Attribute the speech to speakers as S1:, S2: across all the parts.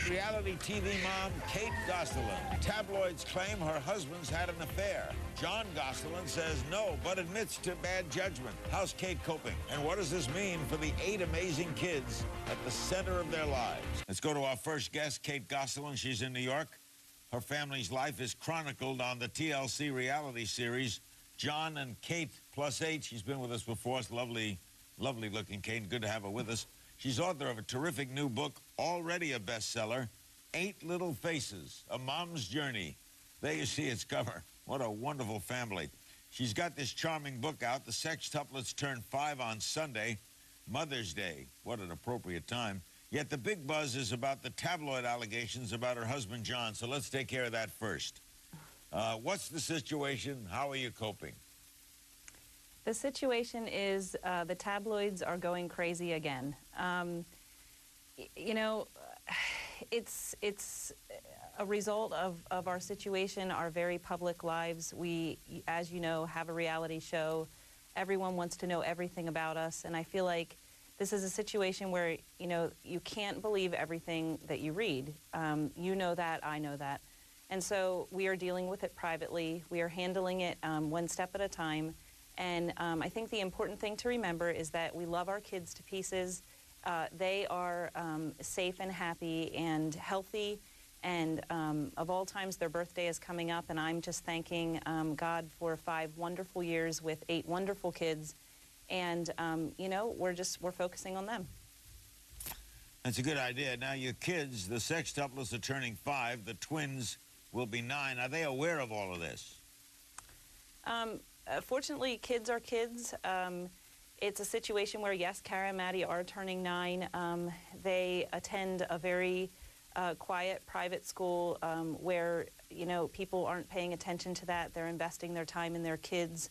S1: Reality TV mom Kate Gosselin. Tabloids claim her husband's had an affair. John Gosselin says no, but admits to bad judgment. How's Kate coping? And what does this mean for the 8 amazing kids at the center of their lives? Let's go to our first guest, Kate Gosselin. She's in New York. Her family's life is chronicled on the TLC reality series, John and Kate Plus 8. She's been with us before. It's lovely, lovely looking Kate. Good to have her with us. She's author of a terrific new book, already a bestseller, 8 Little Faces, A Mom's Journey. There you see its cover. What a wonderful family. She's got this charming book out. The sextuplets turn 5 on Sunday, Mother's Day. What an appropriate time. Yet the big buzz is about the tabloid allegations about her husband, John. So let's take care of that first. What's the situation? How are you coping?
S2: The situation is the tabloids are going crazy again. You know, it's a result of our situation, our very public lives. We, as you know, have a reality show. Everyone wants to know everything about us, and I feel like this is a situation where, you know, you can't believe everything that you read. You know that, I know that. And so we are dealing with it privately. We are handling it one step at a time. And I think the important thing to remember is that we love our kids to pieces. They are safe and happy and healthy. And of all times, their birthday is coming up. And I'm just thanking God for 5 wonderful years with 8 wonderful kids. And, you know, we're focusing on them.
S1: That's a good idea. Now, your kids, the sextuplets are turning 5. The twins will be 9. Are they aware of all of this?
S2: Fortunately, kids are kids. It's a situation where, yes, Kara and Maddie are turning 9. They attend a very quiet private school where, you know, people aren't paying attention to that. They're investing their time in their kids'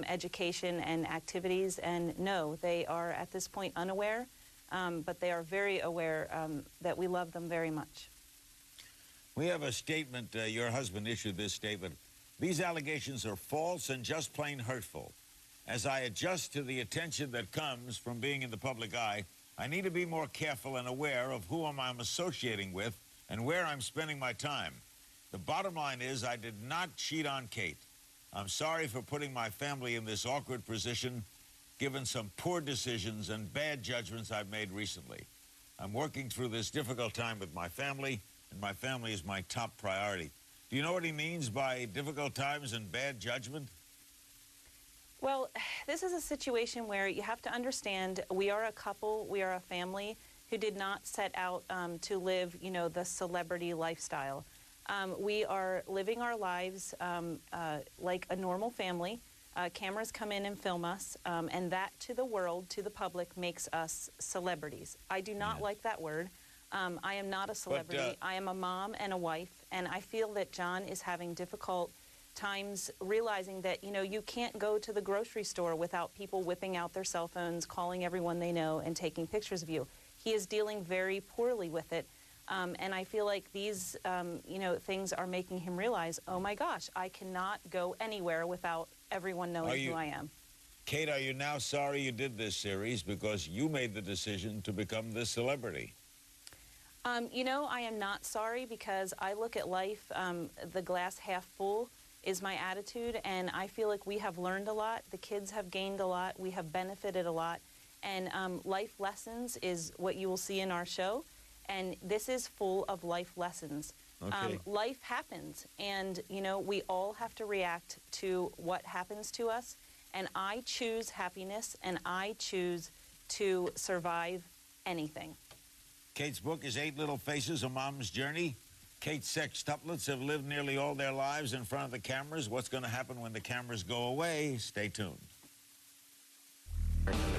S2: education and activities. And no, they are at this point unaware, but they are very aware that we love them very much.
S1: We have a statement. Your husband issued this statement. These allegations are false and just plain hurtful. As I adjust to the attention that comes from being in the public eye, I need to be more careful and aware of who I'm associating with and where I'm spending my time. The bottom line is I did not cheat on Kate. I'm sorry for putting my family in this awkward position, given some poor decisions and bad judgments I've made recently. I'm working through this difficult time with my family, and my family is my top priority. Do you know what he means by difficult times and bad judgment?
S2: Well, this is a situation where you have to understand we are a couple, we are a family who did not set out to live, you know, the celebrity lifestyle. We are living our lives like a normal family. Cameras come in and film us, and that to the world, to the public, makes us celebrities. I do not like that word. I am not a celebrity. I am a mom and a wife, and I feel that John is having difficult times realizing that, you know, you can't go to the grocery store without people whipping out their cell phones, calling everyone they know, and taking pictures of you. He is dealing very poorly with it, and I feel like these, you know, things are making him realize, oh my gosh, I cannot go anywhere without everyone knowing who I am.
S1: Kate, are you now sorry you did this series because you made the decision to become this celebrity?
S2: You know, I am not sorry because I look at life, the glass half full is my attitude, and I feel like we have learned a lot. The kids have gained a lot. We have benefited a lot. And life lessons is what you will see in our show, and this is full of life lessons.
S1: Okay.
S2: Life happens, and, you know, we all have to react to what happens to us, and I choose happiness, and I choose to survive anything.
S1: Kate's book is 8 Little Faces, A Mom's Journey. Kate's sextuplets have lived nearly all their lives in front of the cameras. What's going to happen when the cameras go away? Stay tuned.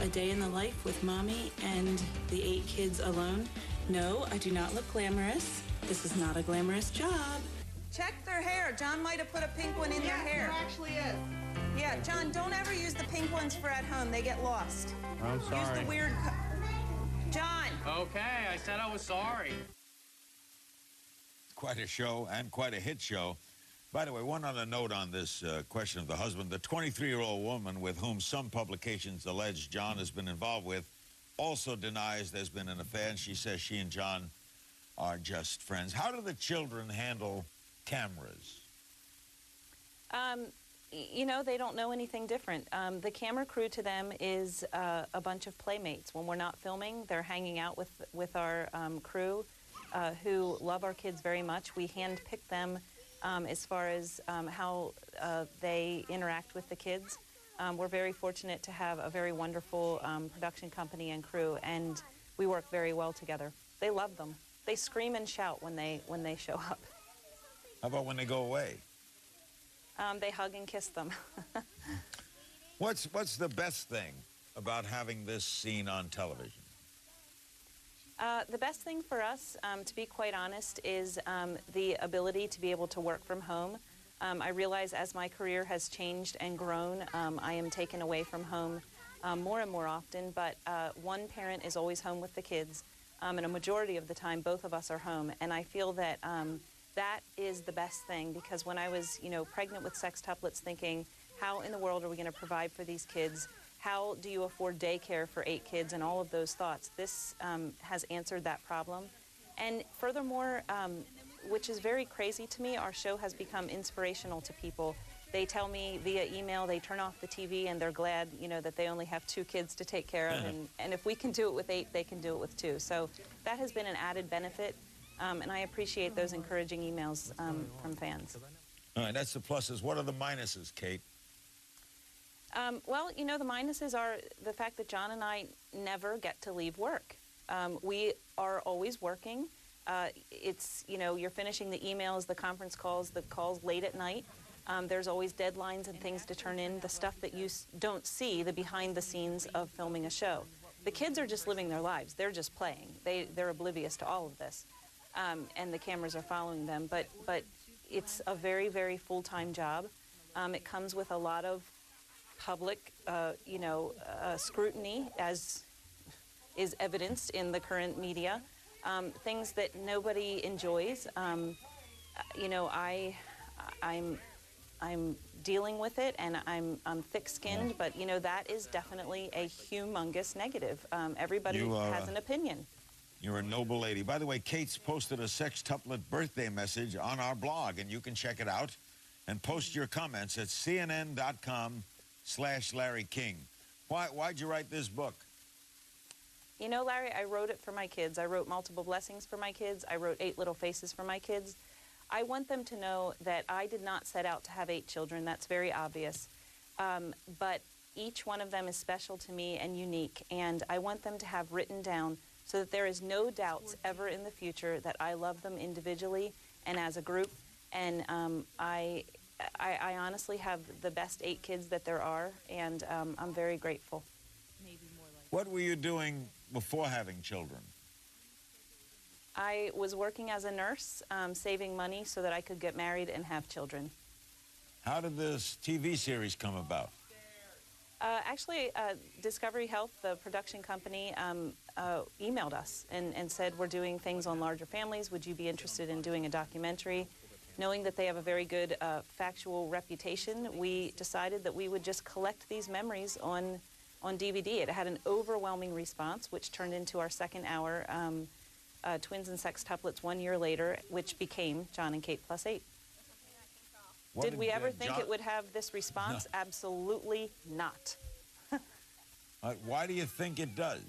S3: A day in the life with Mommy and the 8 kids alone. No, I do not look glamorous. This is not a glamorous job.
S4: Check their hair. John might have put a pink one in their hair.
S5: Yeah, it actually is.
S4: Yeah, John, don't ever use the pink ones for at home. They get lost.
S6: I'm sorry.
S4: Use the weird... John!
S6: Okay, I said I was sorry.
S1: Quite a show and quite a hit show. By the way, one other note on this question of the husband. The 23-year-old woman with whom some publications allege John has been involved with also denies there's been an affair, and she says she and John are just friends. How do the children handle cameras?
S2: You know, they don't know anything different. The camera crew to them is a bunch of playmates. When we're not filming, they're hanging out with our crew who love our kids very much. We handpick them as far as how they interact with the kids. We're very fortunate to have a very wonderful production company and crew, and we work very well together. They love them. They scream and shout when they show up.
S1: How about when they go away?
S2: They hug and kiss them.
S1: What's the best thing about having this scene on television?
S2: The best thing for us, to be quite honest, is the ability to be able to work from home. I realize as my career has changed and grown, I am taken away from home more and more often, but one parent is always home with the kids, and a majority of the time both of us are home, and I feel that that is the best thing, because when I was, pregnant with sextuplets, thinking, how in the world are we going to provide for these kids? How do you afford daycare for 8 kids, and all of those thoughts? This has answered that problem. And furthermore, which is very crazy to me, our show has become inspirational to people. They tell me via email, they turn off the TV and they're glad, that they only have 2 kids to take care of. And if we can do it with 8, they can do it with 2. So that has been an added benefit. And I appreciate those encouraging emails from fans.
S1: All right, that's the pluses. What are the minuses, Kate?
S2: Well, the minuses are the fact that John and I never get to leave work. We are always working. It's, you're finishing the emails, the conference calls, the calls late at night. There's always deadlines and things to turn in, the stuff that you don't see, the behind the scenes of filming a show. The kids are just living their lives. They're just playing. They're oblivious to all of this. And the cameras are following them. But it's a very, very full-time job. It comes with a lot of public, scrutiny, as is evidenced in the current media. Things that nobody enjoys. I'm dealing with it, and I'm thick-skinned, but that is definitely a humongous negative. Everybody has an opinion.
S1: You're a noble lady. By the way, Kate's posted a sextuplet birthday message on our blog, and you can check it out and post your comments at cnn.com/Larry King. Why'd you write this book?
S2: Larry, I wrote it for my kids. I wrote Multiple Blessings for my kids. I wrote 8 Little Faces for my kids. I want them to know that I did not set out to have 8 children. That's very obvious. But each one of them is special to me and unique, and I want them to have written down so that there is no doubts ever in the future that I love them individually and as a group. And I honestly have the best 8 kids that there are, and I'm very grateful.
S1: What were you doing before having children?
S2: I was working as a nurse, saving money so that I could get married and have children.
S1: How did this TV series come about?
S2: Actually, Discovery Health, the production company, emailed us and said, we're doing things on larger families. Would you be interested in doing a documentary? Knowing that they have a very good factual reputation, we decided that we would just collect these memories on DVD. It had an overwhelming response, which turned into our second hour, Twins and Sextuplets 1 year later, which became John and Kate Plus 8. Did we ever think it would have this response? No. Absolutely not.
S1: Why do you think it does?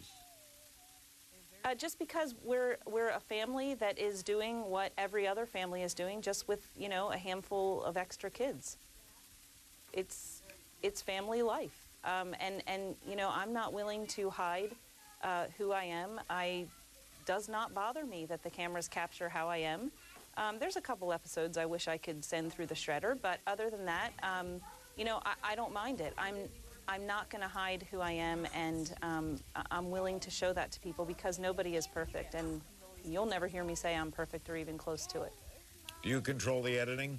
S2: Just because we're a family that is doing what every other family is doing, just with a handful of extra kids. It's family life, and I'm not willing to hide who I am. Does not bother me that the cameras capture how I am. There's a couple episodes I wish I could send through the shredder, but other than that, I don't mind it. I'm not going to hide who I am, and I'm willing to show that to people because nobody is perfect, and you'll never hear me say I'm perfect or even close to it.
S1: Do you control the editing?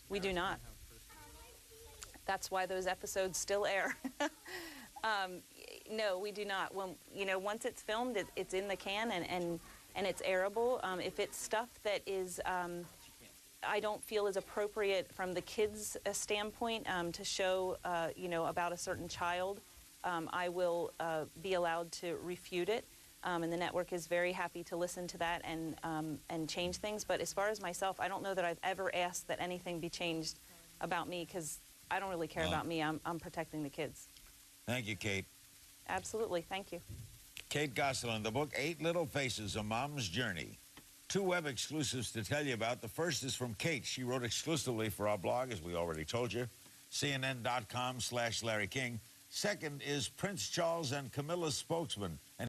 S2: We do not. That's why those episodes still air. No, we do not. When once it's filmed, it's in the can and it's airable. If it's stuff that is I don't feel is appropriate from the kids' standpoint to show about a certain child, I will be allowed to refute it. And the network is very happy to listen to that and change things. But as far as myself, I don't know that I've ever asked that anything be changed about me, because I don't really care about me. I'm protecting the kids.
S1: Thank you, Kate.
S2: Absolutely. Thank you.
S1: Kate Gosselin, the book 8 Little Faces, A Mom's Journey. 2 web exclusives to tell you about. The first is from Kate. She wrote exclusively for our blog, as we already told you, CNN.com/Larry King. Second is Prince Charles and Camilla's spokesman.